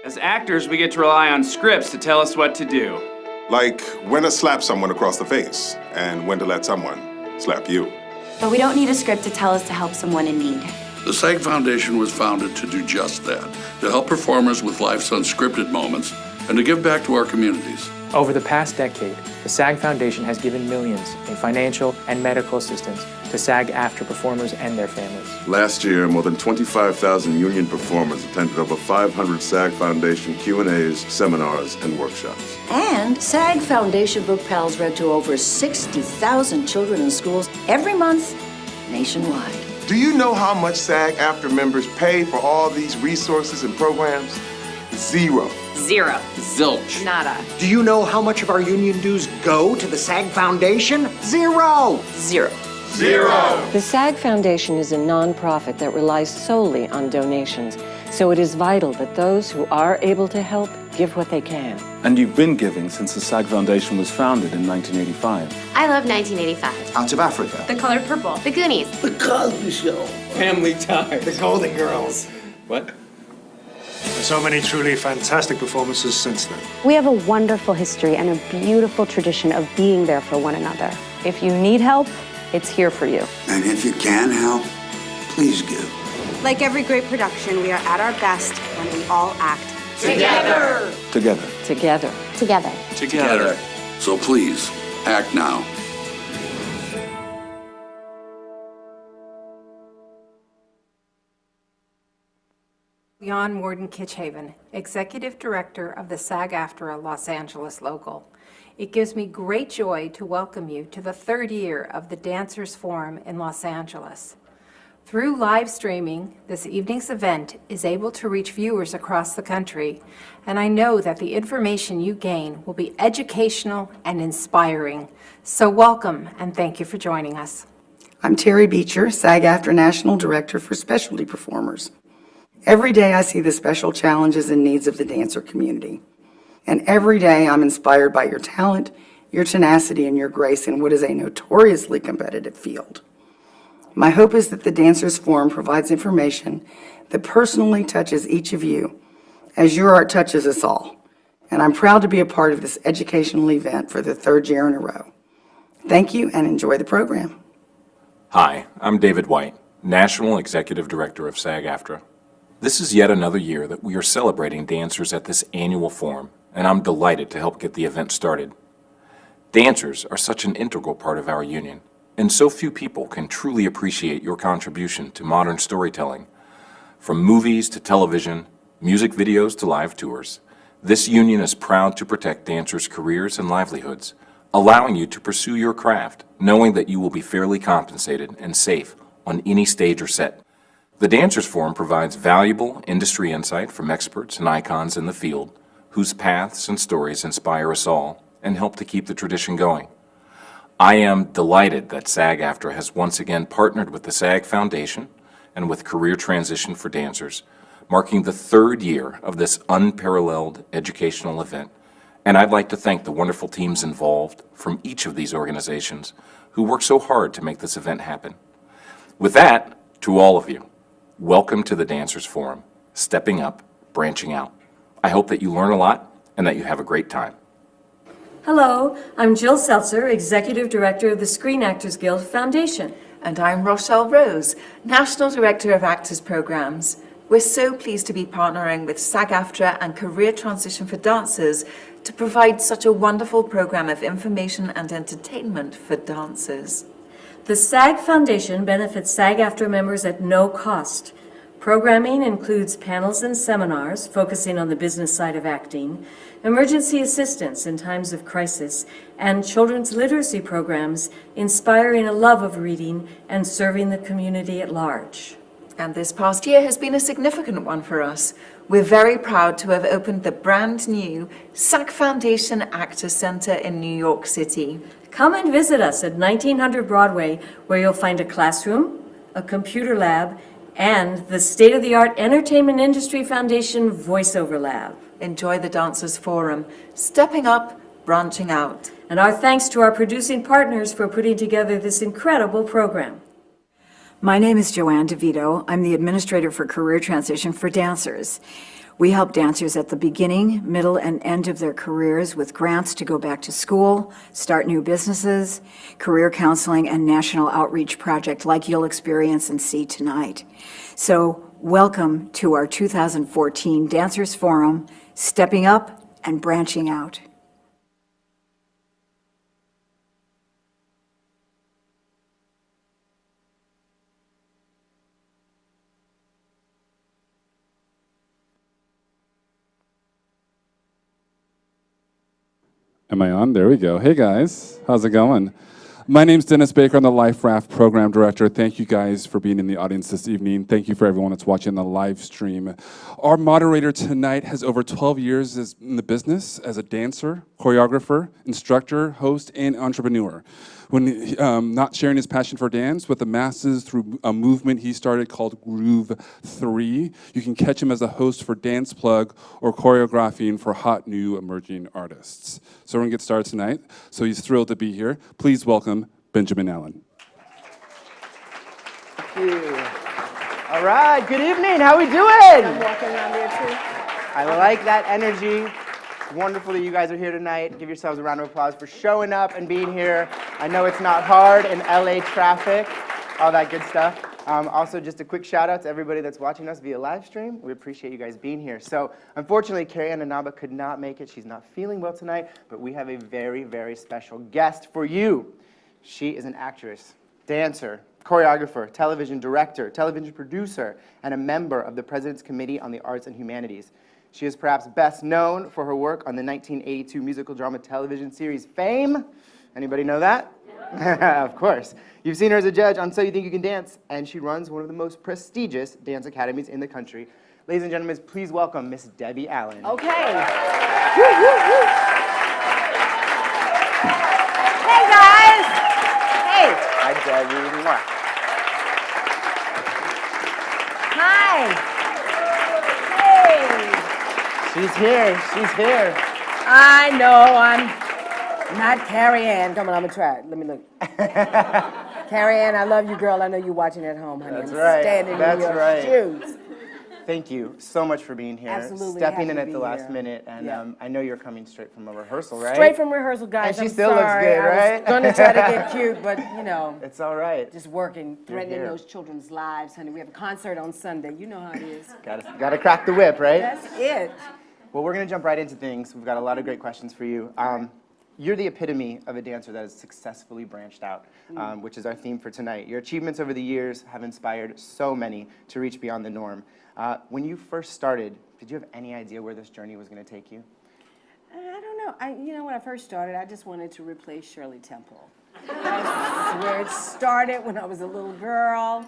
As actors, we get to rely on scripts to tell us what to do. Like when to slap someone across the face and when to let someone slap you. But we don't need a script to tell us to help someone in need. The SAG Foundation was founded to do just that, to help performers with life's unscripted moments and to give back to our communities. Over the past decade, the SAG Foundation has given millions in financial and medical assistance to SAG-AFTRA performers and their families. Last year, more than 25,000 union performers attended over 500 SAG Foundation Q&As, seminars, and workshops. And SAG Foundation book pals read to over 60,000 children in schools every month nationwide. Do you know how much SAG-AFTRA members pay for all these resources and programs? Zero. Zero. Zilch. Nada. Do you know how much of our union dues go to the SAG Foundation? Zero! Zero. Zero. The SAG Foundation is a nonprofit that relies solely on donations, so it is vital that those who are able to help give what they can. And you've been giving since the SAG Foundation was founded in 1985. I love 1985. Out of Africa. The Color Purple. The Goonies. The Cosby Show. Family Ties. The Golden Girls. What? So many truly fantastic performances since then. We have a wonderful history and a beautiful tradition of being there for one another. If you need help, it's here for you. And if you can help, please give. Like every great production, we are at our best when we all act Together. Together. Together. Together. Together. So please, act now. Jan Morden-Kitchhaven, Executive Director of the SAG-AFTRA Los Angeles Local. It gives me great joy to welcome you to the third year of the Dancers Forum in Los Angeles. Through live streaming, this evening's event is able to reach viewers across the country, and I know that the information you gain will be educational and inspiring. So welcome, and thank you for joining us. I'm Terry Beecher, SAG-AFTRA National Director for Specialty Performers. Every day I see the special challenges and needs of the dancer community. And every day I'm inspired by your talent, your tenacity, and your grace in what is a notoriously competitive field. My hope is that the Dancers Forum provides information that personally touches each of you, as your art touches us all. And I'm proud to be a part of this educational event for the third year in a row. Thank you and enjoy the program. Hi, I'm David White, National Executive Director of SAG-AFTRA. This is yet another year that we are celebrating dancers at this annual forum, and I'm delighted to help get the event started. Dancers are such an integral part of our union, and so few people can truly appreciate your contribution to modern storytelling. From movies to television, music videos to live tours, this union is proud to protect dancers' careers and livelihoods, allowing you to pursue your craft, knowing that you will be fairly compensated and safe on any stage or set. The Dancers Forum provides valuable industry insight from experts and icons in the field, whose paths and stories inspire us all and help to keep the tradition going. I am delighted that SAG-AFTRA has once again partnered with the SAG Foundation and with Career Transition for Dancers, marking the third year of this unparalleled educational event. And I'd like to thank the wonderful teams involved from each of these organizations who work so hard to make this event happen. With that, to all of you, welcome to the Dancers Forum, stepping up, branching out. I hope that you learn a lot and that you have a great time. Hello, I'm Jill Seltzer, Executive Director of the Screen Actors Guild Foundation. And I'm Rochelle Rose, National Director of Actors Programs. We're so pleased to be partnering with SAG-AFTRA and Career Transition for Dancers to provide such a wonderful program of information and entertainment for dancers. The SAG Foundation benefits SAG-AFTRA members at no cost. Programming includes panels and seminars focusing on the business side of acting, emergency assistance in times of crisis, and children's literacy programs inspiring a love of reading and serving the community at large. And this past year has been a significant one for us. We're very proud to have opened the brand new SAG Foundation Actor Center in New York City. Come and visit us at 1900 Broadway, where you'll find a classroom, a computer lab, and the state-of-the-art Entertainment Industry Foundation Voiceover Lab. Enjoy the Dancers Forum, stepping up, branching out. And our thanks to our producing partners for putting together this incredible program. My name is Joanne DeVito. I'm the Administrator for Career Transition for Dancers. We help dancers at the beginning, middle, and end of their careers with grants to go back to school, start new businesses, career counseling, and national outreach project like you'll experience and see tonight. So welcome to our 2014 Dancers Forum, Stepping Up and Branching Out. Am I on? There we go. Hey guys, how's it going? My name's Dennis Baker. I'm the Life Raft Program Director. Thank you guys for being in the audience this evening. Thank you for everyone that's watching the live stream. Our moderator tonight has over 12 years in the business as a dancer, choreographer, instructor, host, and entrepreneur. When not sharing his passion for dance with the masses through a movement he started called Groove 3, you can catch him as a host for Dance Plug or choreographing for hot new emerging artists. So we're gonna get started tonight. So he's thrilled to be here. Please welcome Benjamin Allen. Thank you. All right, good evening. How we doing? I'm walking around there too. I like that energy. It's wonderful that you guys are here tonight. Give yourselves a round of applause for showing up and being here. I know it's not hard in LA traffic, all that good stuff. Also, just a quick shout out to everybody that's watching us via live stream. We appreciate you guys being here. So, unfortunately, Carrie-Ann Inaba could not make it. She's not feeling well tonight, but we have a very, very special guest for you. She is an actress, dancer, choreographer, television director, television producer, and a member of the President's Committee on the Arts and Humanities. She is perhaps best known for her work on the 1982 musical drama television series Fame. Anybody know that? Of course. You've seen her as a judge on So You Think You Can Dance, and she runs one of the most prestigious dance academies in the country. Ladies and gentlemen, please welcome Miss Debbie Allen. Okay. Woo, woo, woo. Hey, guys. Hey. Hi, Debbie. Mwah. Hi. Hey. She's here. She's here. I know. I'm not Carrie-Ann. Come on, I'm going to try it. Let me look. Carrie-Ann, I love you, girl. I know you're watching at home, honey. That's I'm right. standing That's in your right. shoes. Thank you so much for being here. Absolutely. Stepping in Happy at to the be last here. minute. And Yeah. I know you're coming straight from a rehearsal, right? Straight from rehearsal, guys. And she I'm still sorry. looks good, right? I was going to try to get cute, but, you know. It's all right. Just working, threatening here. those children's lives, honey. We have a concert on Sunday. You know how it is. Gotta crack the whip, right? That's it. Well, we're going to jump right into things. We've got a lot of great questions for you. You're the epitome of a dancer that has successfully branched out, which is our theme for tonight. Your achievements over the years have inspired so many to reach beyond the norm. When you first started, did you have any idea where this journey was going to take you? I don't know. You know, when I first started, I just wanted to replace Shirley Temple. That's where it started when I was a little girl.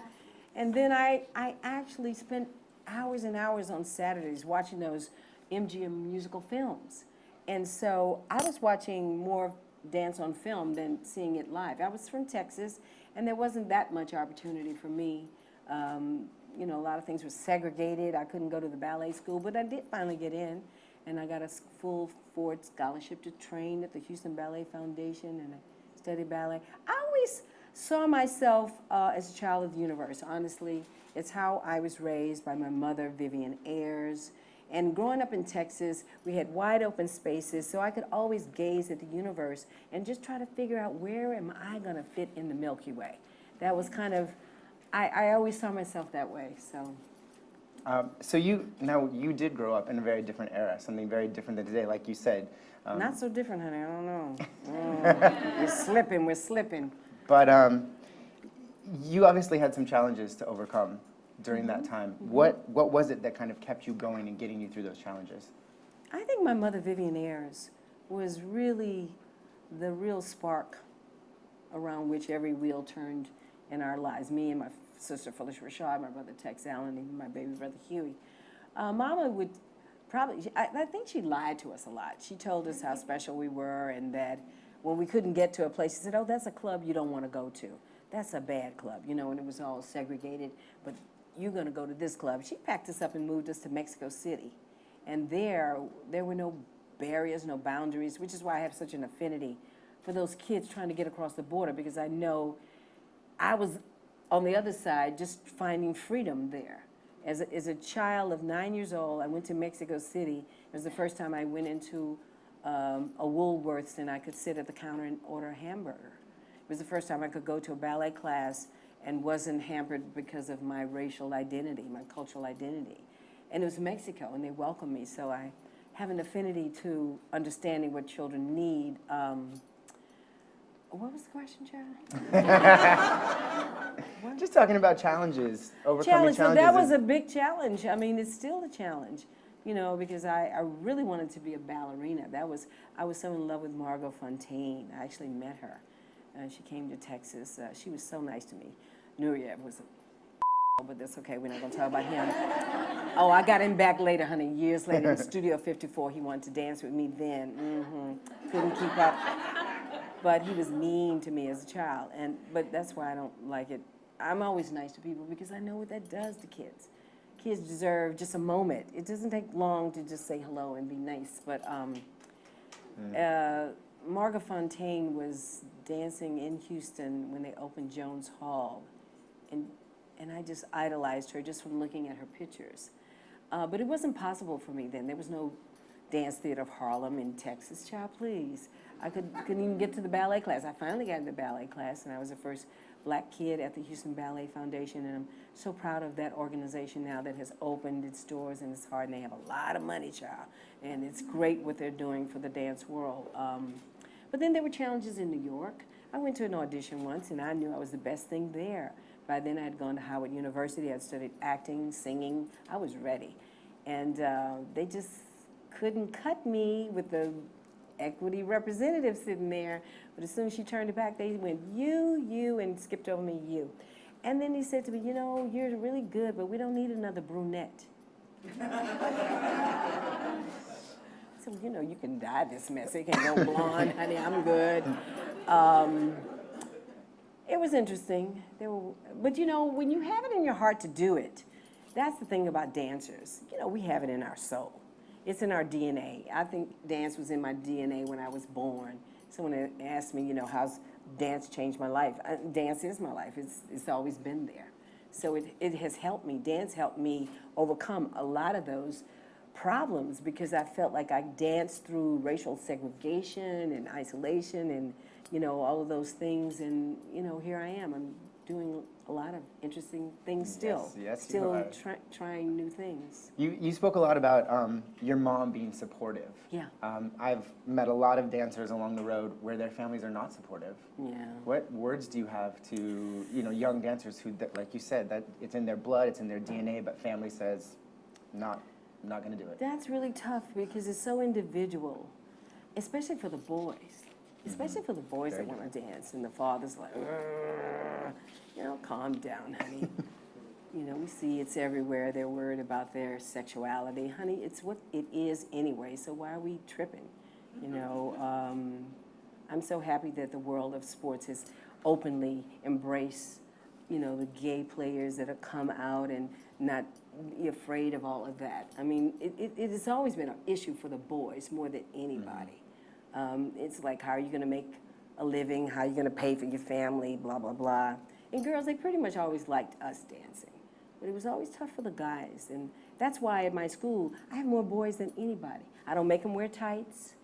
And then I actually spent hours and hours on Saturdays watching those MGM musical films. And so I was watching more dance on film than seeing it live. I was from Texas, and there wasn't that much opportunity for me. You know, a lot of things were segregated. I couldn't go to the ballet school, but I did finally get in, and I got a full Ford scholarship to train at the Houston Ballet Foundation, and I studied ballet. I always saw myself as a child of the universe, honestly. It's how I was raised by my mother, Vivian Ayers. And growing up in Texas, we had wide open spaces, so I could always gaze at the universe and just try to figure out, where am I going to fit in the Milky Way? That was kind of, I always saw myself that way, so. So you did grow up in a very different era, something very different than today, like you said. Not so different, honey, I don't know. We're slipping. But you obviously had some challenges to overcome during that time. What was it that kind of kept you going and getting you through those challenges? I think my mother, Vivian Ayers, was really the real spark around which every wheel turned in our lives. Me and my sister Felicia Rashad, my brother Tex Allen, and my baby brother Huey. Mama would probably, I think she lied to us a lot. She told us how special we were, and that when we couldn't get to a place, she said, oh, that's a club you don't want to go to. That's a bad club, you know, and it was all segregated. But you're going to go to this club. She packed us up and moved us to Mexico City. And there were no barriers, no boundaries, which is why I have such an affinity for those kids trying to get across the border, because I know I was on the other side just finding freedom there. As a child of 9 years old, I went to Mexico City. It was the first time I went into a Woolworths and I could sit at the counter and order a hamburger. It was the first time I could go to a ballet class and wasn't hampered because of my racial identity, my cultural identity. And it was Mexico, and they welcomed me, so I have an affinity to understanding what children need. What was the question, Chad? Just talking about challenges, overcoming challenges. That was a big challenge. I mean, it's still a challenge, you know, because I really wanted to be a ballerina. I was so in love with Margot Fontaine. I actually met her. She came to Texas. She was so nice to me. Nureyev was a but that's okay. We're not going to talk about him. Oh, I got him back later, honey, years later in Studio 54. He wanted to dance with me then. Couldn't keep up. But he was mean to me as a child. But that's why I don't like it. I'm always nice to people because I know what that does to kids. Kids deserve just a moment. It doesn't take long to just say hello and be nice. But Margot Fontaine was dancing in Houston when they opened Jones Hall. And I just idolized her just from looking at her pictures. But it wasn't possible for me then. There was no Dance Theater of Harlem in Texas. Child, please. I couldn't even get to the ballet class. I finally got into ballet class, and I was the first black kid at the Houston Ballet Foundation, and I'm so proud of that organization now that has opened its doors in its heart, and they have a lot of money, child, and it's great what they're doing for the dance world. But then there were challenges in New York. I went to an audition once, and I knew I was the best thing there. By then, I had gone to Howard University. I'd studied acting, singing. I was ready. And they just couldn't cut me with the equity representative sitting there. But as soon as she turned it back, they went, you, and skipped over me, you. And then he said to me, you know, you're really good, but we don't need another brunette. So, you know, you can dye this mess. It can go blonde, honey, I'm good. It was interesting. But, you know, when you have it in your heart to do it, that's the thing about dancers. You know, we have it in our soul. It's in our DNA. I think dance was in my DNA when I was born. Someone asked me, you know, how's dance changed my life? Dance is my life. It's always been there. So it has helped me. Dance helped me overcome a lot of those problems because I felt like I danced through racial segregation and isolation and, you know, all of those things. And, you know, here I am. I'm doing a lot of interesting things still. Yes, still trying new things. You spoke a lot about your mom being supportive. Yeah. I've met a lot of dancers along the road where their families are not supportive. Yeah. What words do you have to, you know, young dancers who, like you said, that it's in their blood, it's in their DNA, but family says, not going to do it? That's really tough because it's so individual, especially for the boys. Especially for the boys that want to dance, and the father's like, you know, calm down, honey. You know, we see it's everywhere. They're worried about their sexuality. Honey, it's what it is anyway, so why are we tripping? You know, I'm so happy that the world of sports has openly embraced, you know, the gay players that have come out and not be afraid of all of that. I mean, it has always been an issue for the boys more than anybody. It's like, how are you going to make a living? How are you going to pay for your family? Blah, blah, blah. And girls, they pretty much always liked us dancing. But it was always tough for the guys. And that's why at my school, I have more boys than anybody. I don't make them wear tights.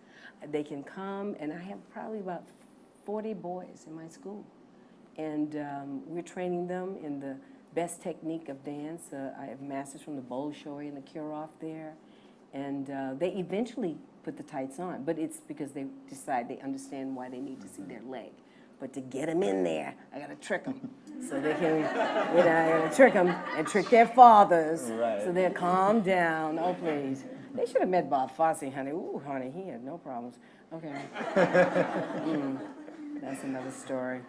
They can come, and I have probably about 40 boys in my school. And we're training them in the best technique of dance. I have masters from the Bolshoi and the Kirov there. And they eventually put the tights on, but it's because they decide they understand why they need to see their leg. But to get them in there, I gotta trick them. So they can, you know, I gotta trick them and trick their fathers. Right. So they'll calm down. Oh, please. They should have met Bob Fosse, honey. Ooh, honey, he had no problems. Okay. That's another story.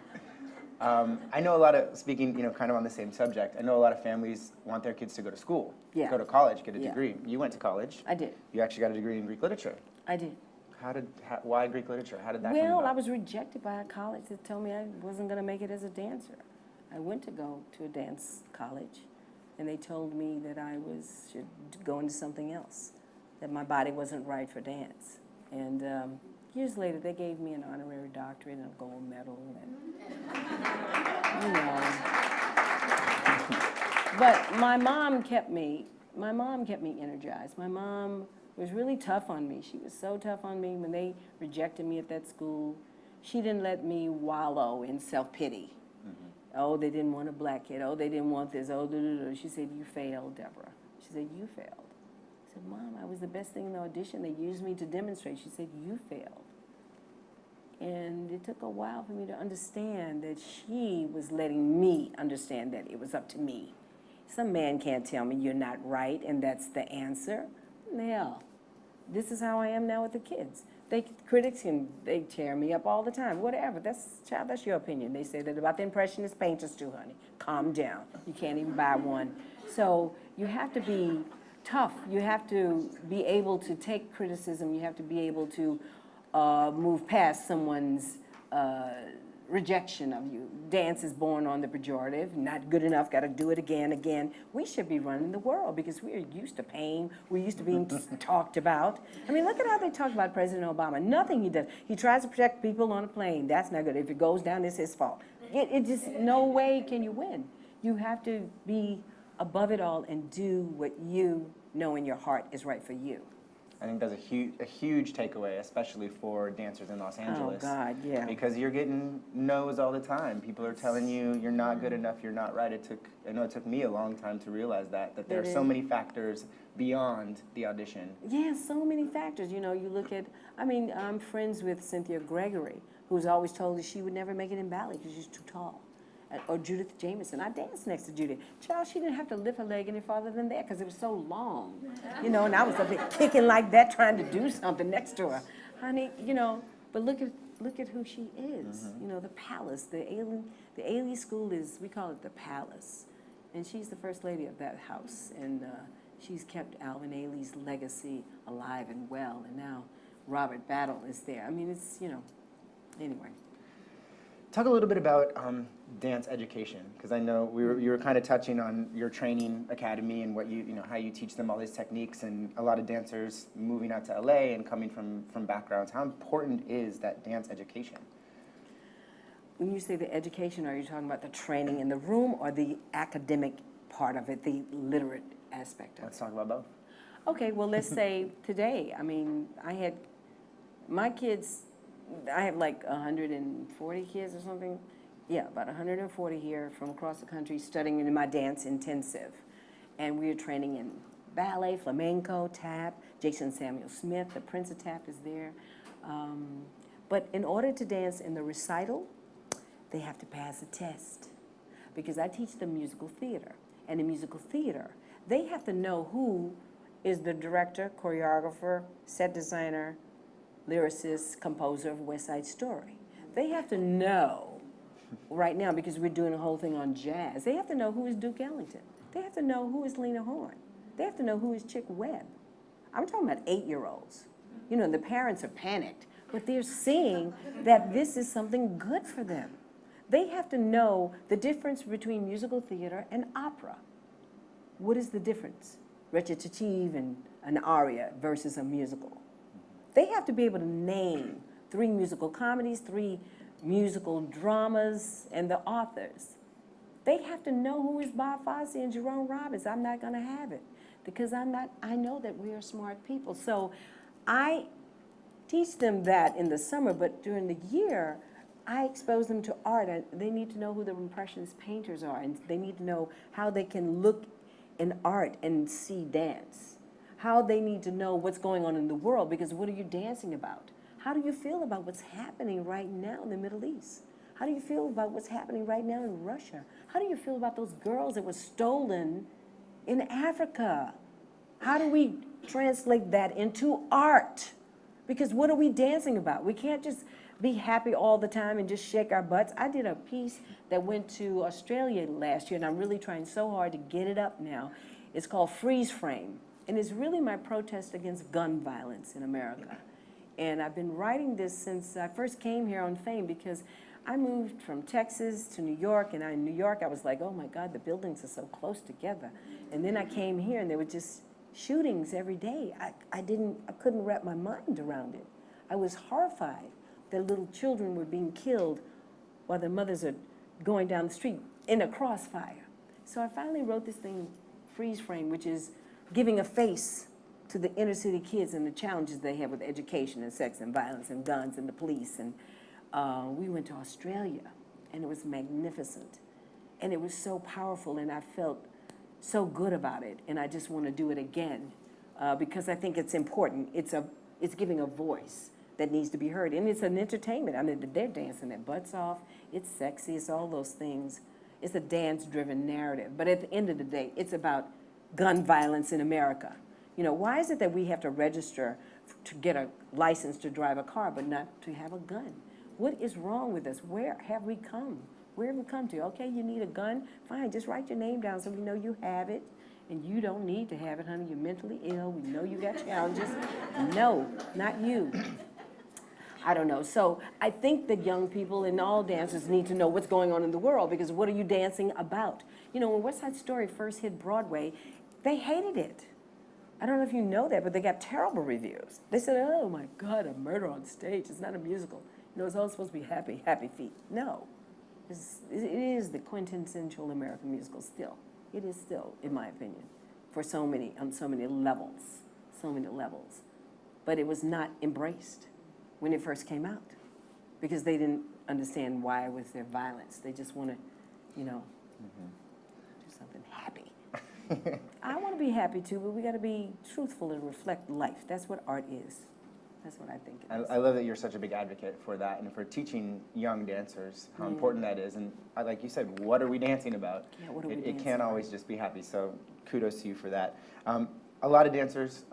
I know a lot of, speaking, you know, kind of on the same subject, I know a lot of families want their kids to go to school, go to college, get a degree. You went to college. I did. You actually got a degree in Greek literature. I did. Why Greek literature? How did that come Well, about? I was rejected by a college that told me I wasn't going to make it as a dancer. I went to go to a dance college, and they told me that I should go into something else, that my body wasn't right for dance. And years later, they gave me an honorary doctorate and a gold medal. And, you know. But my mom kept me energized. My mom was really tough on me. She was so tough on me when they rejected me at that school. She didn't let me wallow in self-pity. Oh, they didn't want a black kid. Oh, they didn't want this. Oh, She said, you failed, Deborah. She said, you failed. I said, Mom, I was the best thing in the audition. They used me to demonstrate. She said, you failed. And it took a while for me to understand that she was letting me understand that it was up to me. Some man can't tell me you're not right and that's the answer. Hell, this is how I am now with the kids. Critics they tear me up all the time. Whatever, that's your opinion. They say that about the impressionist painters too, honey. Calm down. You can't even buy one. So you have to be tough. You have to be able to take criticism. You have to be able to move past someone's rejection of you. Dance is born on the pejorative, not good enough, got to do it again. We should be running the world because we are used to pain. We're used to being talked about. I mean, look at how they talk about President Obama. Nothing he does. He tries to protect people on a plane. That's not good. If it goes down, it's his fault. It just, no way can you win. You have to be above it all and do what you know in your heart is right for you. I think that's a huge takeaway, especially for dancers in Los Angeles. Oh, God, yeah. Because you're getting no's all the time. People are telling you you're not good enough, you're not right. I know it took me a long time to realize that there are so many factors beyond the audition. Yeah, so many factors. You know, you look at, I'm friends with Cynthia Gregory, who's always told us she would never make it in ballet because she's too tall. Or Judith Jamison. I danced next to Judith. Child, she didn't have to lift her leg any farther than that because it was so long. You know, and I was up there kicking like that trying to do something next to her. Honey, you know, but look at who she is. You know, the palace, the Ailey School is, we call it the palace. And she's the first lady of that house. And she's kept Alvin Ailey's legacy alive and well. And now Robert Battle is there. I mean, it's, you know, anyway. Talk a little bit about dance education, because I know you were kind of touching on your training academy and what how you teach them all these techniques, and a lot of dancers moving out to LA and coming from backgrounds. How important is that dance education? When you say the education, are you talking about the training in the room or the academic part of it, the literate aspect of it? Let's talk about both. Okay, well, let's say today, I had my kids. I have like 140 kids or something. Yeah, about 140 here from across the country studying in my dance intensive. And we are training in ballet, flamenco, tap. Jason Samuel Smith, the Prince of Tap is there. But in order to dance in the recital, they have to pass a test. Because I teach them musical theater. And in musical theater, they have to know who is the director, choreographer, set designer, lyricist, composer of West Side Story. They have to know right now, because we're doing a whole thing on jazz, they have to know who is Duke Ellington. They have to know who is Lena Horne. They have to know who is Chick Webb. I'm talking about 8-year-olds. You know, the parents are panicked, but they're seeing that this is something good for them. They have to know the difference between musical theater and opera. What is the difference? Recitative and an aria versus a musical. They have to be able to name 3 musical comedies, 3 musical dramas, and the authors. They have to know who is Bob Fosse and Jerome Robbins. I'm not going to have it because I know that we are smart people. So I teach them that in the summer, but during the year, I expose them to art. They need to know who the Impressionist painters are, and they need to know how they can look in art and see dance. How they need to know what's going on in the world, because what are you dancing about? How do you feel about what's happening right now in the Middle East? How do you feel about what's happening right now in Russia? How do you feel about those girls that were stolen in Africa? How do we translate that into art? Because what are we dancing about? We can't just be happy all the time and just shake our butts. I did a piece that went to Australia last year, and I'm really trying so hard to get it up now. It's called Freeze Frame. And it's really my protest against gun violence in America. And I've been writing this since I first came here on Fame, because I moved from Texas to New York, and in New York I was like, oh my God, the buildings are so close together. And then I came here and there were just shootings every day. I couldn't wrap my mind around it. I was horrified that little children were being killed while their mothers are going down the street in a crossfire. So I finally wrote this thing, Freeze Frame, which is giving a face to the inner city kids and the challenges they have with education and sex and violence and guns and the police. And we went to Australia, and it was magnificent. And it was so powerful, and I felt so good about it, and I just want to do it again because I think it's important. It's giving a voice that needs to be heard, and it's an entertainment. I mean, they're dancing their butts off. It's sexy. It's all those things. It's a dance-driven narrative, but at the end of the day, it's about gun violence in America. You know, why is it that we have to register to get a license to drive a car, but not to have a gun? What is wrong with us? Where have we come? Where have we come to? Okay, you need a gun? Fine, just write your name down so we know you have it. And you don't need to have it, honey. You're mentally ill. We know you got challenges. No, not you. I don't know. So I think that young people and all dancers need to know what's going on in the world, because what are you dancing about? You know, when West Side Story first hit Broadway, they hated it. I don't know if you know that, but they got terrible reviews. They said, oh my God, a murder on stage. It's not a musical. You know, it's all supposed to be happy, happy feet. No. It is the quintessential American musical still. It is still, in my opinion, for so many, on so many levels, But it was not embraced when it first came out, because they didn't understand why was there violence. They just want to, you know, do something happy. I want to be happy too, but we got to be truthful and reflect life. That's what art is. That's what I think it is. I love that you're such a big advocate for that and for teaching young dancers how important that is. And like you said, what are we dancing about? Yeah, what are we It can't always just be happy, so kudos to you for that. A lot of dancers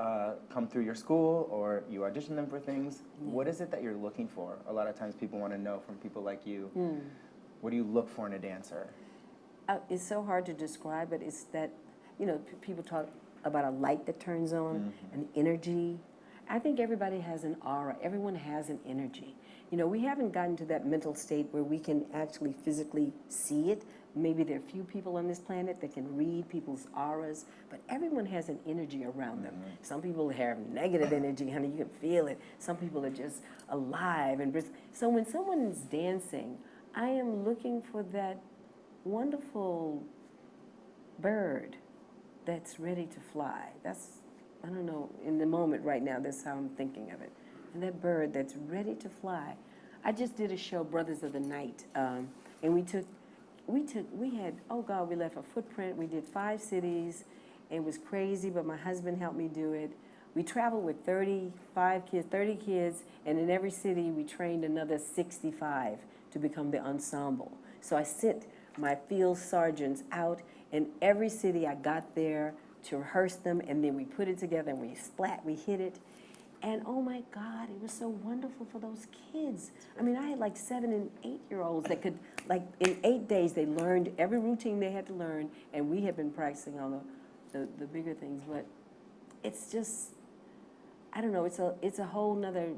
come through your school or you audition them for things. What is it that you're looking for? A lot of times people want to know from people like you, what do you look for in a dancer? It's so hard to describe, but it's that, you know, people talk about a light that turns on, an energy. I think everybody has an aura. Everyone has an energy. You know, we haven't gotten to that mental state where we can actually physically see it. Maybe there are few people on this planet that can read people's auras, but everyone has an energy around them. Some people have negative energy, honey, you can feel it. Some people are just alive and brisk. So when someone is dancing, I am looking for that wonderful bird that's ready to fly. That's, I don't know, in the moment right now, that's how I'm thinking of it. And that bird that's ready to fly. I just did a show, Brothers of the Night, and we had, oh God, we left a footprint. We did 5 cities. It was crazy, but my husband helped me do it. We traveled with 30 kids, and in every city we trained another 65 to become the ensemble. So I sent my field sergeants out, and every city I got there to rehearse them, and then we put it together and we hit it. And oh my God, it was so wonderful for those kids. I mean, I had like 7 and 8-year-olds that could, like in 8 days, they learned every routine they had to learn, and we had been practicing on the bigger things. But it's just, I don't know, it's a whole nother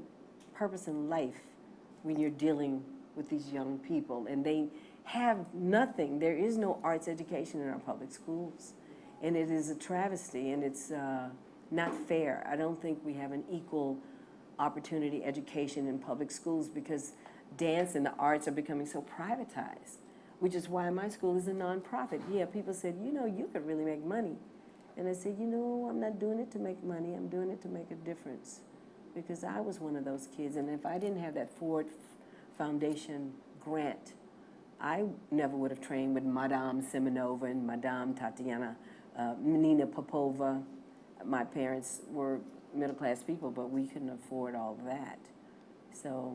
purpose in life when you're dealing with these young people, and they have nothing. There is no arts education in our public schools, and it is a travesty, and it's not fair. I don't think we have an equal opportunity education in public schools because dance and the arts are becoming so privatized, which is why my school is a nonprofit. Yeah, people said, you know, you could really make money. And I said, you know, I'm not doing it to make money. I'm doing it to make a difference, because I was one of those kids. And if I didn't have that Ford Foundation grant, I never would have trained with Madame Semenova and Madame Tatiana, Nina Popova. My parents were middle-class people, but we couldn't afford all of that. So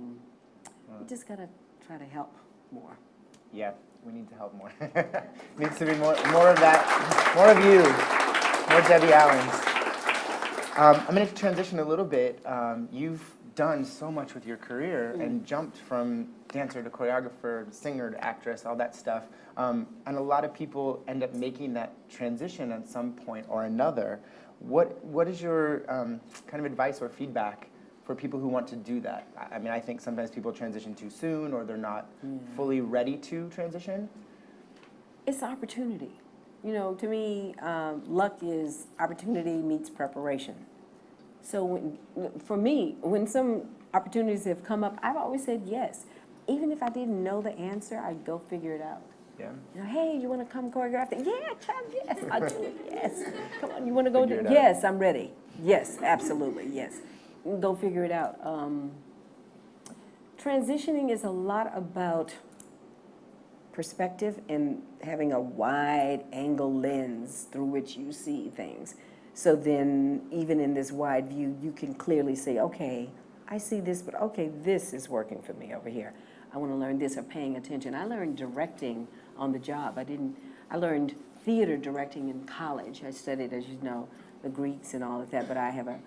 we just got to try to help more. Yeah, we need to help more. Needs to be more of that, more of you, more Debbie Allens. I'm going to transition a little bit. You've done so much with your career and jumped from dancer to choreographer, singer to actress, all that stuff. And a lot of people end up making that transition at some point or another. What is your kind of advice or feedback for people who want to do that? I mean, I think sometimes people transition too soon, or they're not fully ready to transition. It's opportunity. You know, to me, luck is opportunity meets preparation. So for me, when some opportunities have come up, I've always said yes. Even if I didn't know the answer, I'd go figure it out. Yeah. You know, hey, you want to come choreograph that? Yeah, child, yes, I'll do it, yes. Come on, you want to go Figure do it out. Yes, I'm ready. Yes, absolutely, yes. Go figure it out. Transitioning is a lot about perspective and having a wide angle lens through which you see things. So then, even in this wide view, you can clearly say, okay, I see this, but okay, this is working for me over here. I want to learn this, or paying attention. I learned directing on the job. I learned theater directing in college. I studied, as you know, the Greeks and all of that, but I have a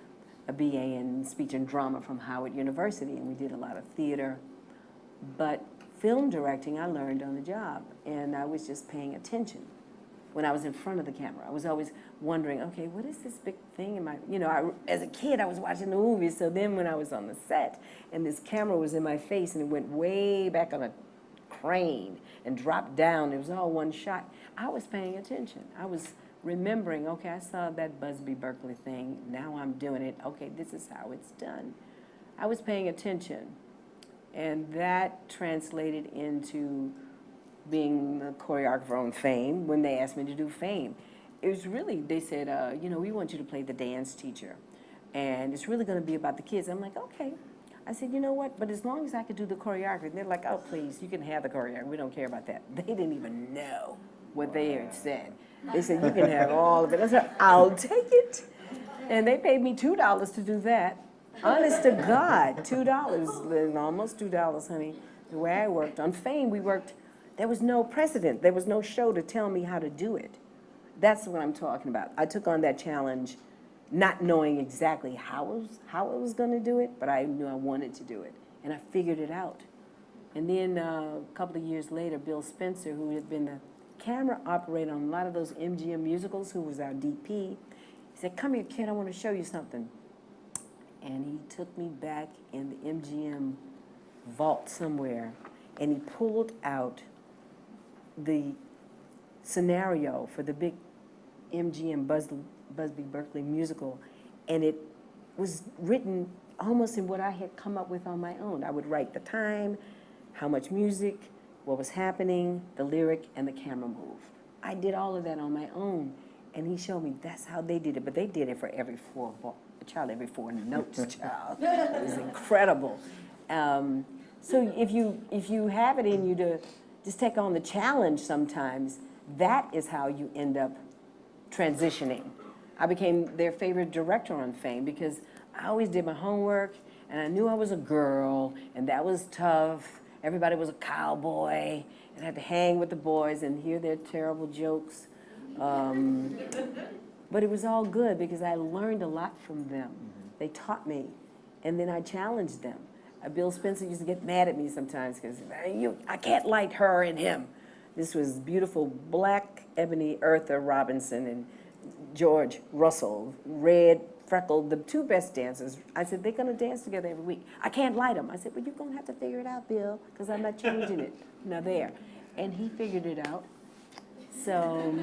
BA in speech and drama from Howard University, and we did a lot of theater. But film directing, I learned on the job, and I was just paying attention when I was in front of the camera. I was always wondering, okay, what is this big thing in my, as a kid, I was watching the movies, so then when I was on the set, and this camera was in my face, and it went way back on a crane and dropped down, it was all one shot, I was paying attention. I was remembering, okay, I saw that Busby Berkeley thing, now I'm doing it, okay, this is how it's done. I was paying attention, and that translated into being a choreographer on Fame when they asked me to do Fame. It was really, they said, we want you to play the dance teacher, and it's really going to be about the kids. I'm like, okay. I said, you know what, but as long as I could do the choreography, and they're like, oh, please, you can have the choreography. We don't care about that. They didn't even know what they had said. They said, you can have all of it. I said, I'll take it. And they paid me $2 to do that. Honest to God, $2, almost $2, honey, the way I worked. On Fame, we worked, there was no precedent. There was no show to tell me how to do it. That's what I'm talking about. I took on that challenge not knowing exactly how I was going to do it, but I knew I wanted to do it, and I figured it out. And then a couple of years later, Bill Spencer, who had been the camera operator on a lot of those MGM musicals, who was our DP, he said, come here, kid, I want to show you something. And he took me back in the MGM vault somewhere, and he pulled out the scenario for the big MGM Busby Berkeley musical, and it was written almost in what I had come up with on my own. I would write the time, how much music, what was happening, the lyric, and the camera move. I did all of that on my own, and he showed me that's how they did it, but they did it for every four notes, child. It was incredible. So if you have it in you to just take on the challenge sometimes, that is how you end up transitioning. I became their favorite director on Fame because I always did my homework, and I knew I was a girl, and that was tough. Everybody was a cowboy, and I had to hang with the boys and hear their terrible jokes. But it was all good because I learned a lot from them. They taught me, and then I challenged them. Bill Spencer used to get mad at me sometimes because I can't like her and him. This was beautiful black Ebony Eartha Robinson and George Russell, red, freckled, the two best dancers. I said, they're going to dance together every week. I can't light them. I said, well, you're going to have to figure it out, Bill, because I'm not changing it. Now there. And he figured it out. So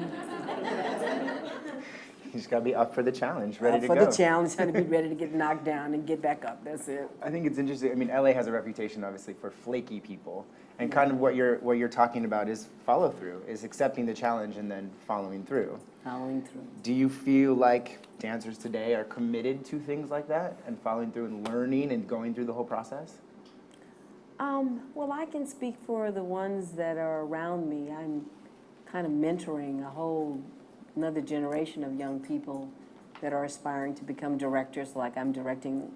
You just got to be up for the challenge, ready to go. For the challenge, had to be ready to get knocked down and get back up. That's it. I think it's interesting. I mean, LA has a reputation, obviously, for flaky people. And kind of what you're talking about is follow through, is accepting the challenge and then following through. Following through. Do you feel like dancers today are committed to things like that and following through and learning and going through the whole process? Well, I can speak for the ones that are around me. I'm kind of mentoring another generation of young people that are aspiring to become directors, like I'm directing,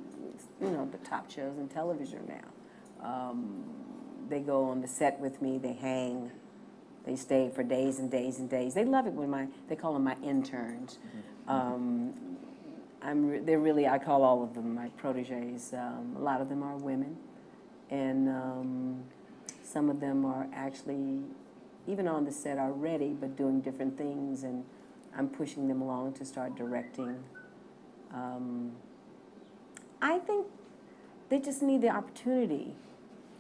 the top shows in television now. They go on the set with me, they hang, they stay for days and days and days. They love it when they call them my interns. They're really, I call all of them my proteges. A lot of them are women, and some of them are actually, even on the set already, but doing different things, and I'm pushing them along to start directing. I think they just need the opportunity.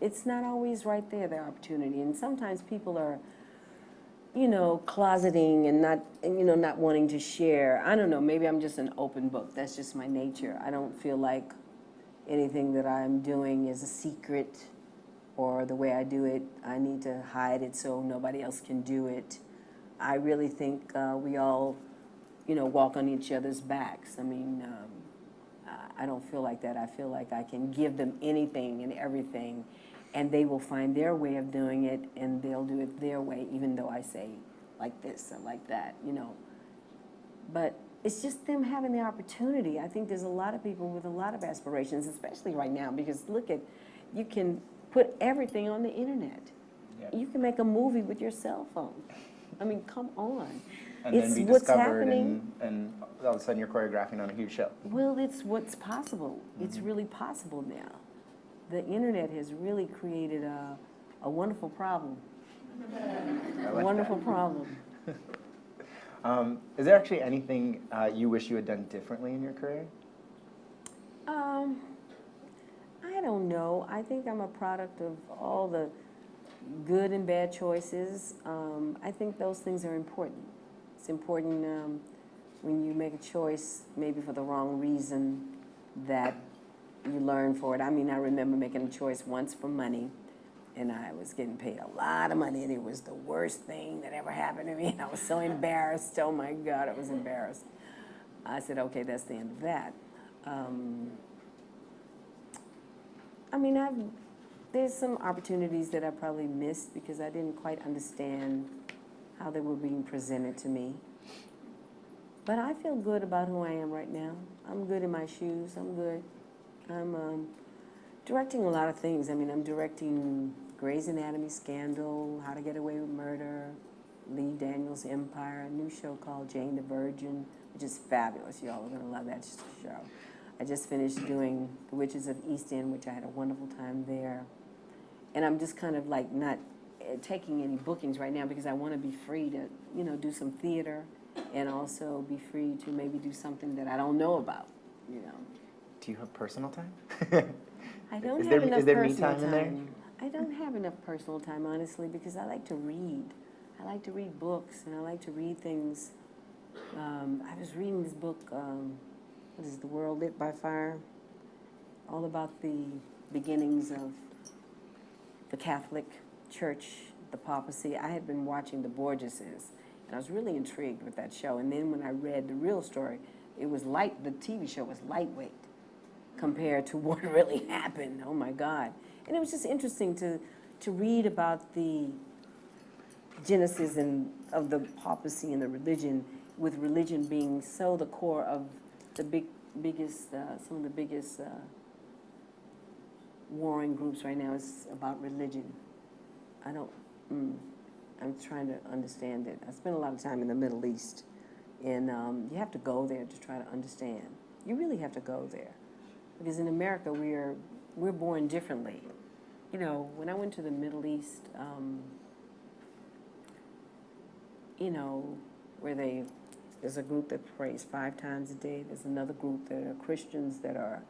It's not always right there, the opportunity. And sometimes people are, closeting and not wanting to share. I don't know, maybe I'm just an open book. That's just my nature. I don't feel like anything that I'm doing is a secret. or the way I do it, I need to hide it so nobody else can do it. I really think we all, walk on each other's backs. I mean, I don't feel like that. I feel like I can give them anything and everything, and they will find their way of doing it, and they'll do it their way, even though I say like this or like that, But it's just them having the opportunity. I think there's a lot of people with a lot of aspirations, especially right now, because you can put everything on the internet. Yeah. You can make a movie with your cell phone. I mean, come on. And it's then be what's discovered happening. And all of a sudden you're choreographing on a huge show. Well, it's what's possible. It's really possible now. The internet has really created a wonderful problem. A wonderful problem. Is there actually anything you wish you had done differently in your career? I don't know. I think I'm a product of all the good and bad choices. I think those things are important. It's important when you make a choice, maybe for the wrong reason, that you learn for it. I mean, I remember making a choice once for money, and I was getting paid a lot of money, and it was the worst thing that ever happened to me, and I was so embarrassed. Oh my God, I was embarrassed. I said, okay, that's the end of that. I mean, there's some opportunities that I probably missed because I didn't quite understand how they were being presented to me. But I feel good about who I am right now. I'm good in my shoes. I'm good. I'm directing a lot of things. I mean, I'm directing Grey's Anatomy Scandal, How to Get Away with Murder, Lee Daniels' Empire, a new show called Jane the Virgin, which is fabulous. Y'all are going to love that show. I just finished doing The Witches of East End, which I had a wonderful time there. And I'm just kind of like not taking any bookings right now because I want to be free to, do some theater and also be free to maybe do something that I don't know about, Do you have personal time? I don't Is have there enough me personal time in there? I don't have enough personal time, honestly, because I like to read. I like to read books, and I like to read things. I was reading this book, what is it, The World Lit by Fire? All about the beginnings of the Catholic Church, the papacy. I had been watching the Borgeses, and I was really intrigued with that show. And then when I read the real story, it was the TV show was lightweight compared to what really happened. Oh my God. And it was just interesting to read about the genesis of the papacy and the religion, with religion being so the core of the biggest, some of the biggest warring groups right now is about religion. I'm trying to understand it. I spent a lot of time in the Middle East, and you have to go there to try to understand. You really have to go there. Because in America, we're born differently. When I went to the Middle East, where there's a group that prays 5 times a day. There's another group that are Christians that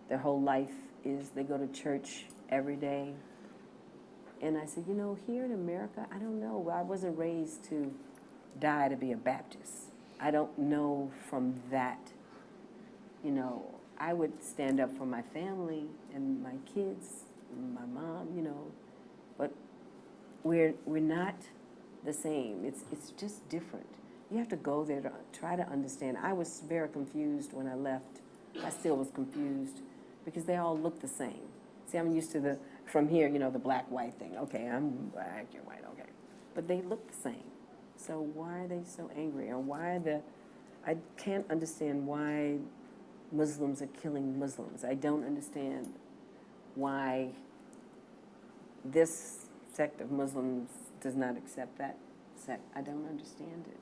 their whole life is they go to church every day. And I said, here in America, I don't know. I wasn't raised to die to be a Baptist. I don't know from that. I would stand up for my family and my kids, and my mom, but we're not the same. It's just different. You have to go there to try to understand. I was very confused when I left. I still was confused because they all look the same. See, I'm used to from here, the black-white thing. Okay, I'm black, you're white, okay. But they look the same. So why are they so angry? Or I can't understand why Muslims are killing Muslims. I don't understand why this sect of Muslims does not accept that sect. I don't understand it.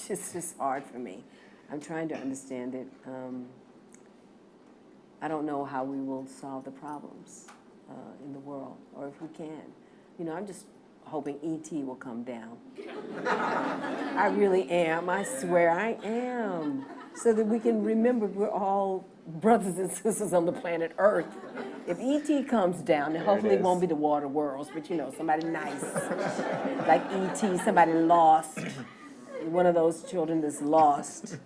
It's just hard for me. I'm trying to understand it. I don't know how we will solve the problems in the world, or if we can. I'm just hoping E.T. will come down. I really am. I swear I am. So that we can remember we're all brothers and sisters on the planet Earth. If E.T. comes down, then hopefully it won't be the water worlds, but somebody nice. Like E.T., somebody lost. One of those children that's lost.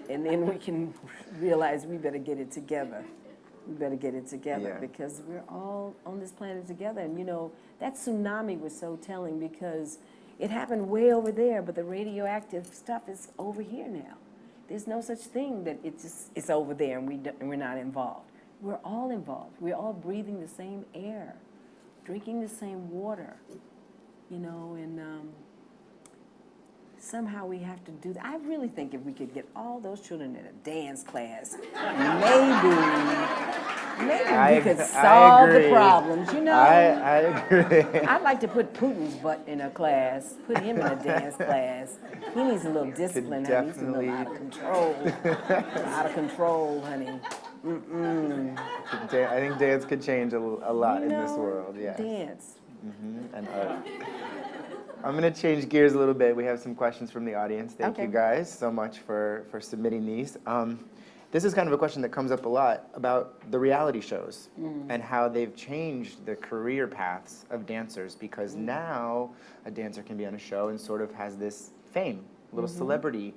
And then we can realize we better get it together. We better get it together Yeah. because we're all on this planet together. And, you know, that tsunami was so telling because it happened way over there, but the radioactive stuff is over here now. There's no such thing that it's over there and we're not involved. We're all involved. We're all breathing the same air, drinking the same water, you know, and somehow we have to do that. I really think if we could get all those children in a dance class, maybe we could solve the problems, you know? I agree. I'd like to put Putin's butt in a class, put him in a dance class. He needs a little discipline, honey. He's a little out of control. Out of control, honey. I think dance could change a lot in this world, yeah. Dance. And art. I'm going to change gears a little bit. We have some questions from the audience. Thank you guys so much for submitting these. This is kind of a question that comes up a lot about the reality shows and how they've changed the career paths of dancers, because now a dancer can be on a show and sort of has this fame, a little celebrity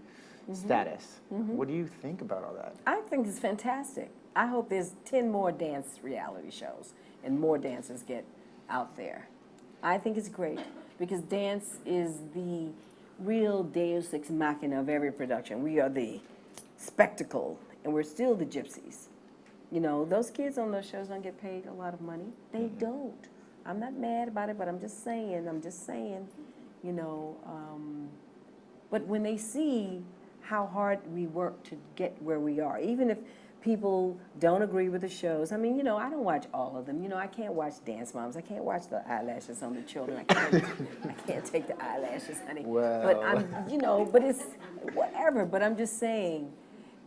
status. What do you think about all that? I think it's fantastic. I hope there's 10 more dance reality shows and more dancers get out there. I think it's great because dance is the real deus ex machina of every production. We are the spectacle, and we're still the gypsies. You know, those kids on those shows don't get paid a lot of money. They don't. I'm not mad about it, but I'm just saying, you know, but when they see how hard we work to get where we are, even if people don't agree with the shows. I mean, you know, I don't watch all of them. You know, I can't watch Dance Moms. I can't watch the eyelashes on the children. I can't take the eyelashes, honey. Well. But I'm, you know, but it's whatever. But I'm just saying,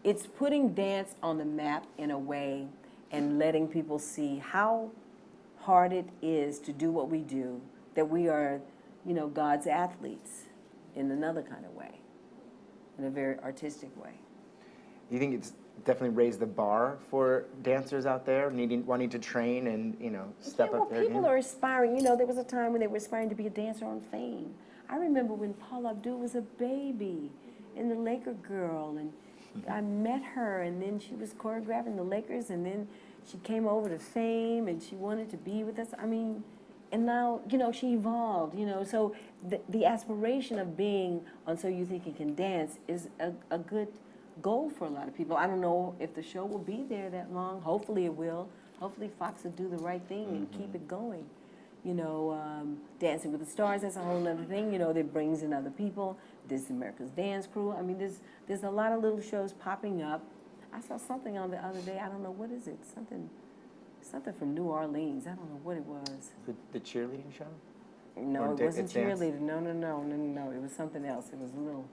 it's putting dance on the map in a way and letting people see how hard it is to do what we do, that we are, you know, God's athletes in another kind of way, in a very artistic way. Do you think it's definitely raised the bar for dancers out there, wanting to train and, you know, step up their game? People are aspiring. You know, there was a time when they were aspiring to be a dancer on Fame. I remember when Paula Abdul was a baby and the Laker girl, and I met her, and then she was choreographing the Lakers, and then she came over to Fame, and she wanted to be with us. I mean, and now, you know, she evolved, you know, so the aspiration of being on So You Think You Can Dance is a good goal for a lot of people. I don't know if the show will be there that long. Hopefully it will. Hopefully Fox will do the right thing and keep it going. You know, Dancing with the Stars, that's a whole other thing, you know, that brings in other people. This is America's Dance Crew. I mean, there's a lot of little shows popping up. I saw something on the other day. I don't know, what is it? Something from New Orleans. I don't know what it was. The cheerleading show? No, it wasn't cheerleading. No. It was something else. It was a little...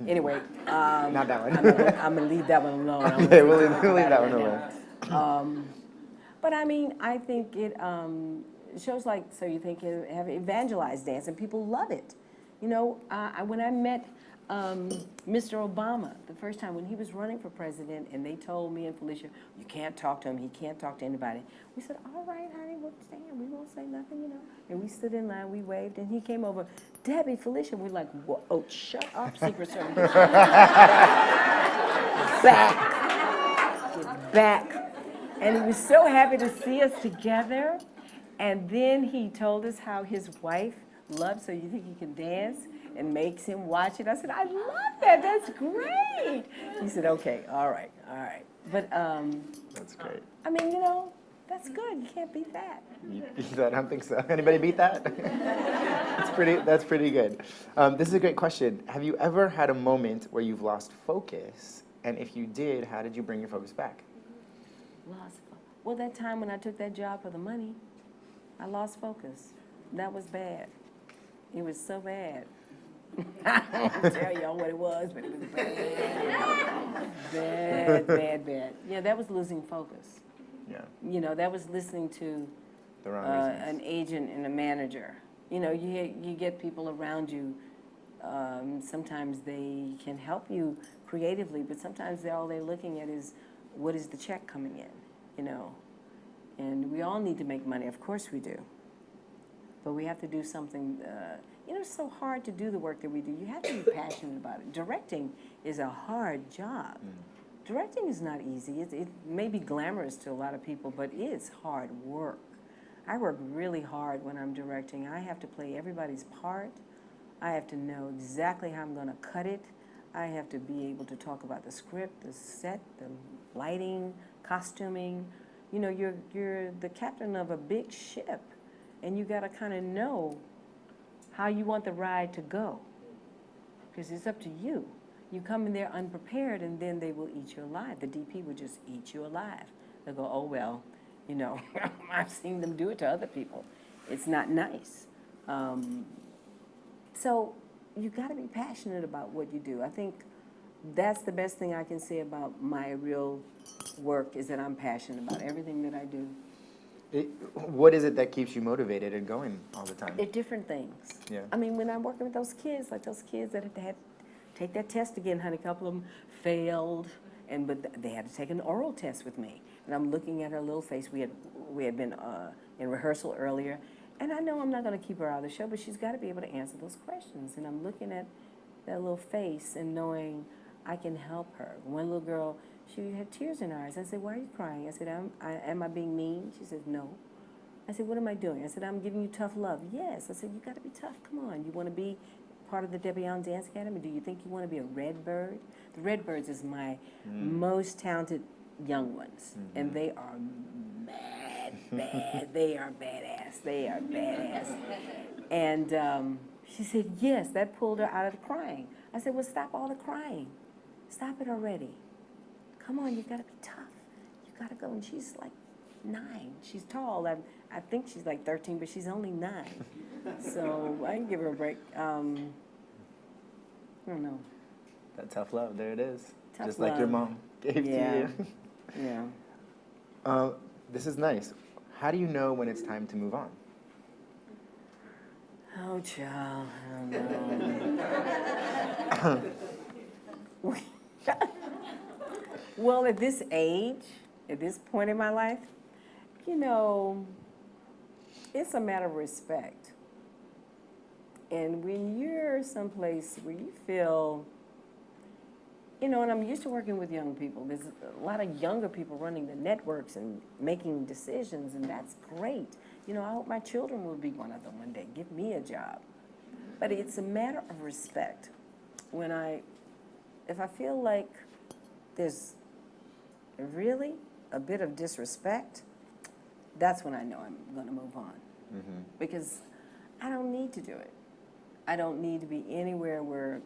Anyway, not that one. I'm gonna leave that one alone. Okay, we'll leave that one alone. But I mean, I think it shows like So You Think You have evangelized dance, and people love it. You know, when I met Mr. Obama the first time when he was running for president, and they told me and Felicia, you can't talk to him. He can't talk to anybody. We said, all right, honey, we'll stand. We won't say nothing, you know. And we stood in line. We waved, and he came over. Debbie, Felicia, we're like, whoa, oh, shut up, Secret Service. Get back. And he was so happy to see us together. And then he told us how his wife loves So You Think You Can Dance and makes him watch it. I said, I love that. That's great. He said, okay, all right. But that's great. I mean, you know, that's good. You can't beat that. I don't think so. Anybody beat that? That's pretty good. This is a great question. Have you ever had a moment where you've lost focus? And if you did, how did you bring your focus back? Well, that time when I took that job for the money, I lost focus. That was bad. It was so bad. I won't tell y'all what it was, but it was bad. Bad. Yeah, that was losing focus. Yeah. You know, that was listening to the wrong an agent and a manager. You know, you get people around you. Sometimes they can help you creatively, but sometimes all they're looking at is what is the check coming in, you know. And we all need to make money, of course we do. But we have to do something, you know, it's so hard to do the work that we do. You have to be passionate about it. Directing is a hard job. directing is not easy. It may be glamorous to a lot of people, but it's hard work. I work really hard when I'm directing. I have to play everybody's part. I have to know exactly how I'm going to cut it. I have to be able to talk about the script, the set, the lighting, costuming. You know, you're the captain of a big ship, and you got to kind of know how you want the ride to go, because it's up to you. You come in there unprepared, and then they will eat you alive. The DP will just eat you alive. They'll go, oh, well, you know, I've seen them do it to other people. It's not nice. So you got to be passionate about what you do. I think that's the best thing I can say about my real work, is that I'm passionate about everything that I do. What is it that keeps you motivated and going all the time? They're different things. Yeah. I mean, when I'm working with those kids, like those kids that had to take that test again, honey, a couple of them failed, but they had to take an oral test with me. And I'm looking at her little face. We had been in rehearsal earlier, and I know I'm not going to keep her out of the show, but she's got to be able to answer those questions. And I'm looking at that little face and knowing I can help her. One little girl, she had tears in her eyes. I said, why are you crying? I said, am I being mean? She said, no. I said, what am I doing? I said, I'm giving you tough love. Yes. I said, you got to be tough. Come on. You want to be part of the Debbie Allen Dance Academy? Do you think you want to be a Redbird? The Redbirds is my most talented young ones, and they are bad. They are badass. They are badass. And she said, yes, that pulled her out of the crying. I said, well, stop all the crying. Stop it already. Come on, you got to be tough. You got to go. And she's like 9. She's tall. I think she's like 13, but she's only 9. So I can give her a break. I don't know. That tough love, there it is. Tough Just like love. your mom gave to you. Yeah. This is nice. How do you know when it's time to move on? Oh, child, I don't know. Well, at this age, at this point in my life, you know, it's a matter of respect. And when you're someplace where you feel, you know, and I'm used to working with young people. There's a lot of younger people running the networks and making decisions, and that's great. You know, I hope my children will be one of them one day. Give me a job. But it's a matter of respect. If I feel like there's really a bit of disrespect, that's when I know I'm going to move on. Because I don't need to do it. I don't need to be anywhere where,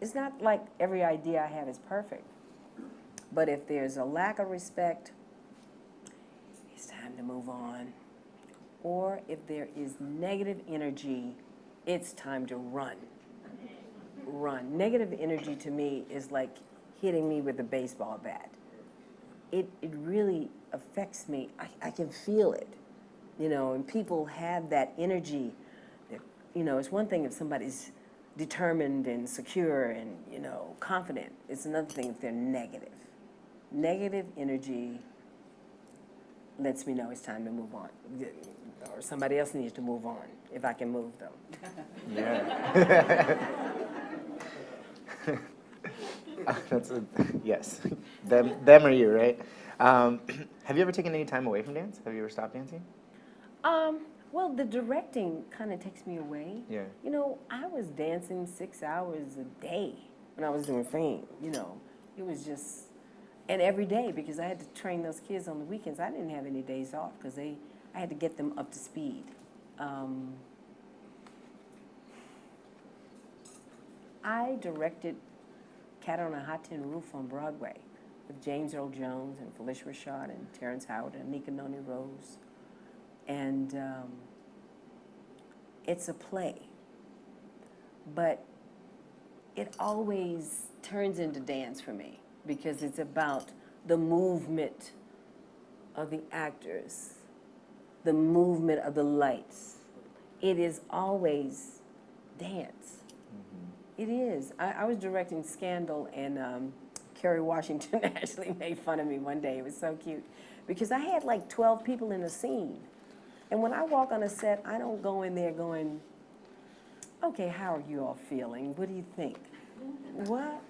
it's not like every idea I have is perfect. But if there's a lack of respect, it's time to move on. Or if there is negative energy, it's time to run. Run. Negative energy to me is like hitting me with a baseball bat. It really affects me. I can feel it, you know, and people have that energy. That, you know, it's one thing if somebody's determined and secure and, you know, confident. It's another thing if they're negative. Negative energy lets me know it's time to move on. Or somebody else needs to move on, if I can move them. Yeah. Yes. Them or you, right? Have you ever taken any time away from dance? Have you ever stopped dancing? Well, the directing kind of takes me away. Yeah. You know, I was dancing 6 hours a day when I was doing Fame. You know, it was just, and every day, because I had to train those kids on the weekends. I didn't have any days off because I had to get them up to speed. I directed Cat on a Hot Tin Roof on Broadway with James Earl Jones and Felicia Rashad and Terrence Howard and Anika Noni Rose. And it's a play, but it always turns into dance for me because it's about the movement of the actors, the movement of the lights. It is always dance. It is. I was directing Scandal, and Kerry Washington actually made fun of me one day. It was so cute because I had like 12 people in the scene. And when I walk on a set, I don't go in there going, okay, how are you all feeling? What do you think? What?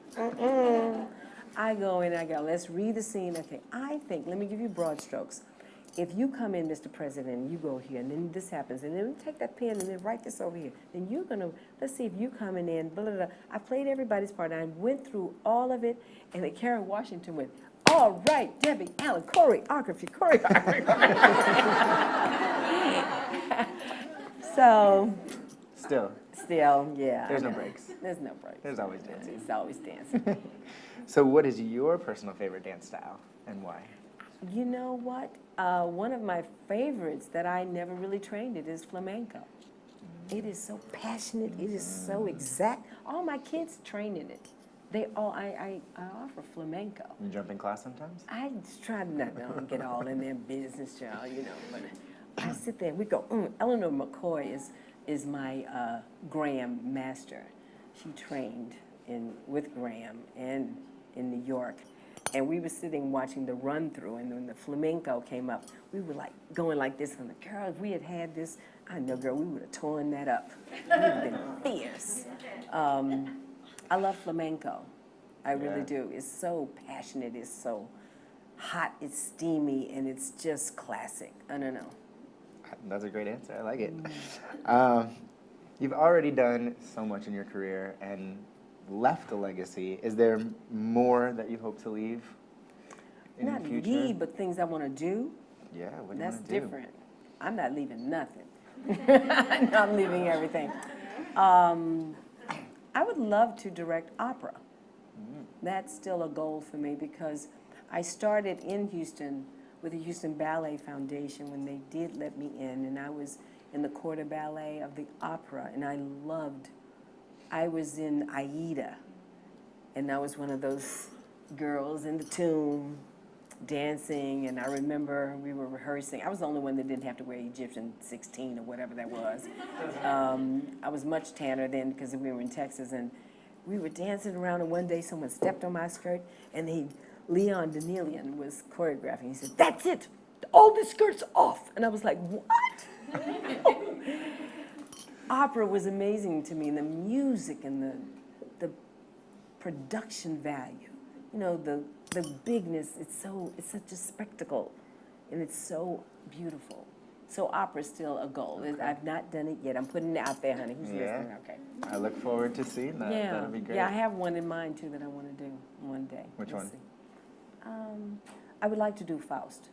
I go in, I go, let's read the scene. Okay, I think, let me give you broad strokes. If you come in, Mr. President, and you go here, and then this happens, and then take that pen and then write this over here, then you're gonna, let's see if you coming in, blah, blah, blah. I played everybody's part, and I went through all of it, and then Karen Washington went, all right, Debbie Allen, choreography. So. Still, yeah. There's no breaks. There's no breaks. There's always dancing. It's always dancing. So what is your personal favorite dance style and why? You know what? One of my favorites that I never really trained it is flamenco. It is so passionate. It is so exact. All my kids train in it. They all, I offer flamenco. You jump in class sometimes? I just try not to get all in their business, child, you know. But I sit there and we go, Eleanor McCoy is my Graham master. She trained with Graham and in New York. And we were sitting watching the run through, and when the flamenco came up, we were like going like this. And the girl, if we had this, I know, girl, we would have torn that up. We would have been fierce. I love flamenco. I really do. It's so passionate. It's so hot. It's steamy, and it's just classic. I don't know. That's a great answer. I like it. You've already done so much in your career and left a legacy. Is there more that you hope to leave in the future? Not leave, but things I want to do. Yeah, what do you That's want to do? different. I'm not leaving nothing. I'm leaving everything. I would love to direct opera. That's still a goal for me because I started in Houston with the Houston Ballet Foundation when they did let me in, and I was in the Corps Ballet of the opera, and I was in Aida, and I was one of those girls in the tomb dancing, and I remember we were rehearsing. I was the only one that didn't have to wear Egyptian 16 or whatever that was. I was much tanner then because we were in Texas, and we were dancing around, and one day someone stepped on my skirt, and Leon Danilian was choreographing. He said, "That's it, all the skirts off." And I was like, what? Opera was amazing to me, and the music and the production value, you know, the bigness, it's such a spectacle, and it's so beautiful. So opera's still a goal. I've not done it yet. I'm putting it out there, honey. Who's listening? Okay. I look forward to seeing that. Yeah. That'll be great. Yeah, I have one in mind, too, that I want to do one day. Which one? See. I would like to do Faust.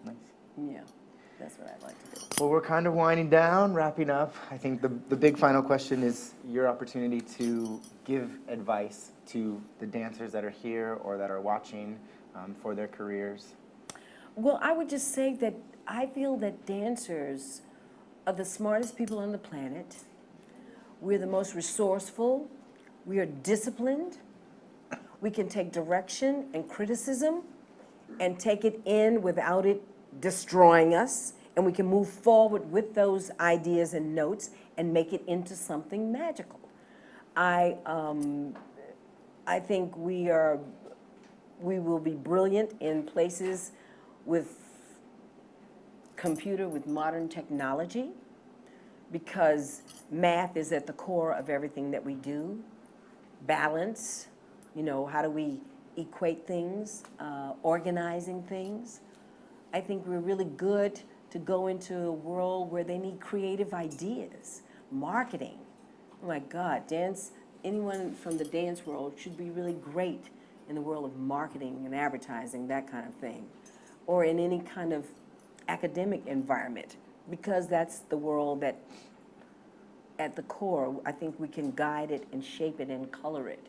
Nice. Yeah, that's what I'd like to do. Well, we're kind of winding down, wrapping up. I think the big final question is your opportunity to give advice to the dancers that are here or that are watching for their careers. Well, I would just say that I feel that dancers are the smartest people on the planet. We're the most resourceful. We are disciplined. We can take direction and criticism and take it in without it destroying us. And we can move forward with those ideas and notes and make it into something magical. I think we will be brilliant in places with with modern technology, because math is at the core of everything that we do. Balance, you know, how do we equate things, organizing things. I think we're really good to go into a world where they need creative ideas, marketing. Oh my God, anyone from the dance world should be really great in the world of marketing and advertising, that kind of thing, or in any kind of academic environment, because that's the world that, at the core, I think we can guide it and shape it and color it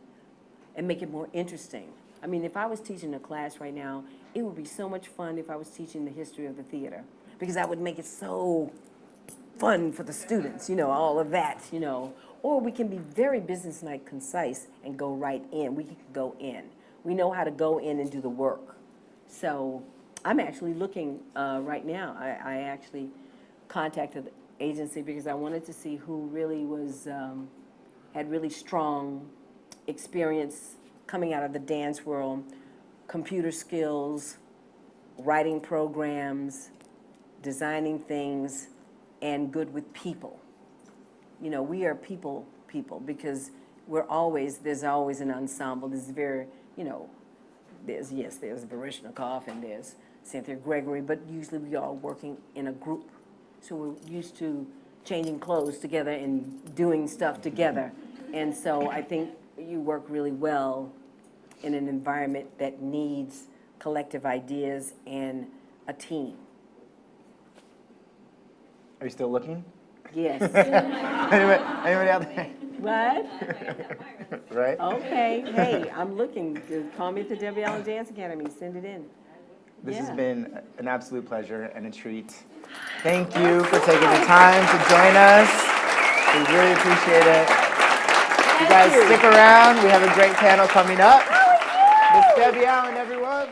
and make it more interesting. I mean, if I was teaching a class right now, it would be so much fun if I was teaching the history of the theater, because I would make it so fun for the students, you know, all of that, you know. Or we can be very businesslike, concise, and go right in. We can go in. We know how to go in and do the work. So I'm actually looking right now. I actually contacted the agency because I wanted to see who really had really strong experience coming out of the dance world, computer skills, writing programs, designing things, and good with people. You know, we are people because there's always an ensemble. This is very, there's Baryshnikov and there's Cynthia Gregory, but usually we are working in a group. So we're used to changing clothes together and doing stuff together. And so I think you work really well in an environment that needs collective ideas and a team. Are you still looking? Yes. Anybody out there? What? Right? Okay. Hey, I'm looking. Call me at the Debbie Allen Dance Academy. Send it in. This has been an absolute pleasure and a treat. Thank you for taking the time to join us. We really appreciate it. You guys stick around. We have a great panel coming up. Miss Debbie Allen, everyone.